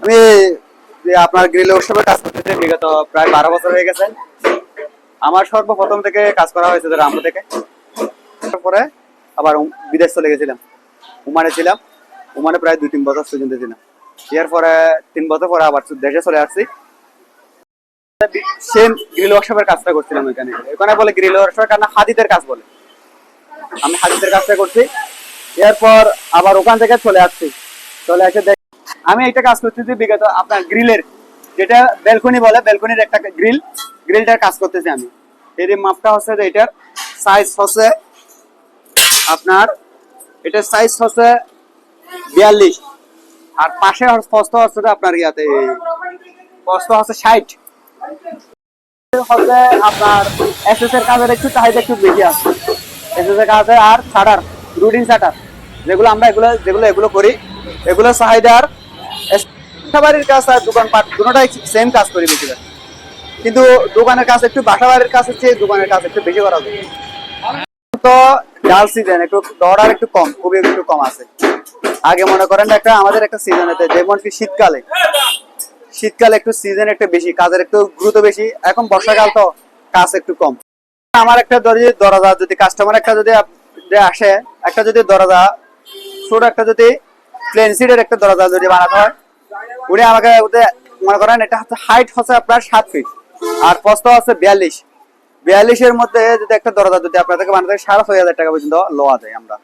আমি আপনার গ্রিল ওয়ার্কশপে কাজ করতেছি বিগত প্রায় 12 বছর হয়ে গেছে। আমার সর্বপ্রথম থেকে কাজ করা হয়েছে রামপুর থেকে। তারপরে আবার বিদেশ চলে গেছিলাম, ওমানে ছিলাম। ওমানে প্রায় 2-3 বছর পর্যন্ত ছিলাম। এর পরে 3 বছর পরে আবার দেশে চলে আসছি। সেম গ্রিল ওয়ার্কশপের কাজটা করছিলাম এখানে। এখানে বলে গ্রিল ওয়ার্কশপের কারণে হাদিদের কাজ বলে। আমি হাদিদের কাজটা করছি। এরপর আবার ওখান থেকে চলে আসছি। চলে এসে আমি একটা কাজ করতেছি বিগত আপনার গ্রিলের, যেটা ব্যালকনি বলে, ব্যালকনির একটা গ্রিলটার কাজ করতেছি আমি। এর মাপটা হচ্ছে যে এটার সাইজ হচ্ছে আপনার, এটার সাইজ হচ্ছে 42, আর পাশে প্রস্থ হচ্ছে আপনার ইয়াতে প্রস্থ হচ্ছে 60। হচ্ছে আপনার এসএস এর কাজের একটু চাহিদা একটু বেশি আছে। এসএস এর কাজে আর শাটার, রুটিং শাটার, যেগুলো আমরা এগুলো করি, এগুলো চাহিদার বাসাবাড়ির কাজ আর দোকানপাট দুটোটাই সেম কাজ করি বেশিরভাগ। কিন্তু দোকানের কাজ একটু বাসাবাড়ির কাজের চেয়ে দোকানের কাজ একটু বেশি করা যায়। তো ডাল সিজন একটু অর্ডার একটু কম, খুবই একটু কম আছে। আগে মনে করেন একটা আমাদের একটা সিজন আছে, যেমন কি শীতকালে একটু সিজন একটু বেশি, কাজের একটু গুরুত্ব বেশি। এখন বর্ষাকাল তো কাজ একটু কম। আমার একটা দরজা যদি কাস্টমার একটা যদি আসে, একটা যদি দরজা ছোট একটা যদি প্লেন সিটের একটা দরজা যদি বানাতে হয়, উনি আমাকে মনে করেন এটা হচ্ছে হাইট হচ্ছে আপনার 7 ফিট আর প্রস্থ হচ্ছে 42 মধ্যে যদি একটা দরজা যদি আপনাদেরকে বানাতে হয় 6,500 টাকা পর্যন্ত লওয়া যায় আমরা।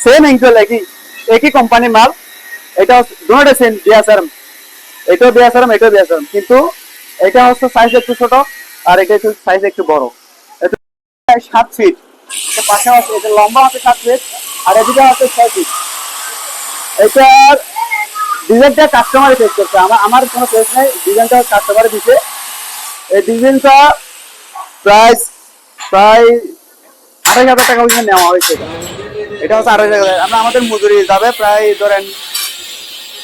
সেম এঙ্গেল একই কোম্পানির মাল। এটা দুটোটা সেম বিএসআরএম, এটাও বিএসআরএম, এটাও বিএসআরএম, কিন্তু এটা হচ্ছে সাইজ একটু ছোট আর এটা একটু সাইজ একটু বড়। এটা 7 ফিট, পাশে আছে এটা লম্বা আছে 7 ফিট আর এদিকে আছে 6 ফিট। এটার ডিজাইনটা কাস্টমারে পেশ করছে, আমার কোনো পেশ নেই, ডিজাইনটা কাস্টমারে দিচ্ছে। এই ডিজাইনটা প্রায় 28,000 টাকা পর্যন্ত নেওয়া হয়েছে। এটা হচ্ছে 28,000। আমরা আমাদের মজুরি যাবে প্রায় ধরেন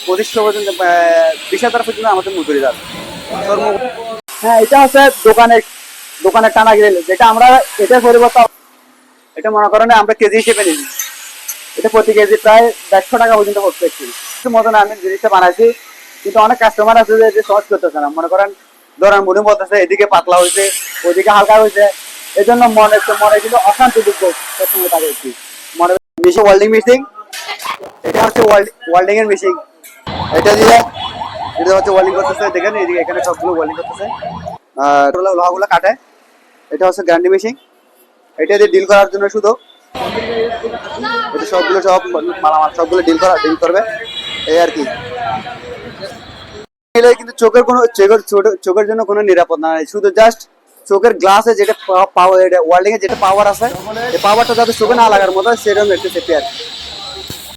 2500 পর্যন্ত, 20,000 পর্যন্ত আমাদের মজুরি যাবে। হ্যাঁ, এটা হচ্ছে দোকানের টানা গ্রিল, যেটা আমরা এটার পরিবর্তে এটা মনে করেন আমরা কেজি হিসেবে নিই। এটা প্রতি কেজি প্রায় 150 টাকা পর্যন্ত পড়ছে। একটু মতন আমি জিনিসটা বানাইছি, কিন্তু অনেক কাস্টমার আছে যে সহজ করতেছে না। মনে করেন ধরেন মনে বলতেছে এদিকে পাতলা হয়েছে, ওইদিকে হালকা হয়েছে, এই জন্য মনে কিন্তু অশান্তি দুঃখ সবসময় থাকে। একটু মনে মেশিন ওয়েল্ডিং মেশিন, এটা হচ্ছে ওয়েল্ডিং এর মেশিন। এটা দিয়ে এটা হচ্ছে ওয়েল্ডিং করতেছে, দেখেন এদিকে এখানে সবগুলো ওয়েল্ডিং করতেছে আর লোহাগুলো কাটে। এটা হচ্ছে গ্রাইন্ডিং মেশিন, এটা দিয়ে ডিল করার জন্য শুধু এটা সব মালামাল সবগুলো ডিল করবে, এই আর কি। কিন্তু চোখের জন্য কোনো নিরাপদ না, শুধু জাস্ট চোখের গ্লাসে যেটা পাওয়ার, ওয়েল্ডিং এ যেটা পাওয়ার আছে, এই পাওয়ারটা যাতে চোখে না লাগার মতো সেরকম একটু সেফটি আর কি।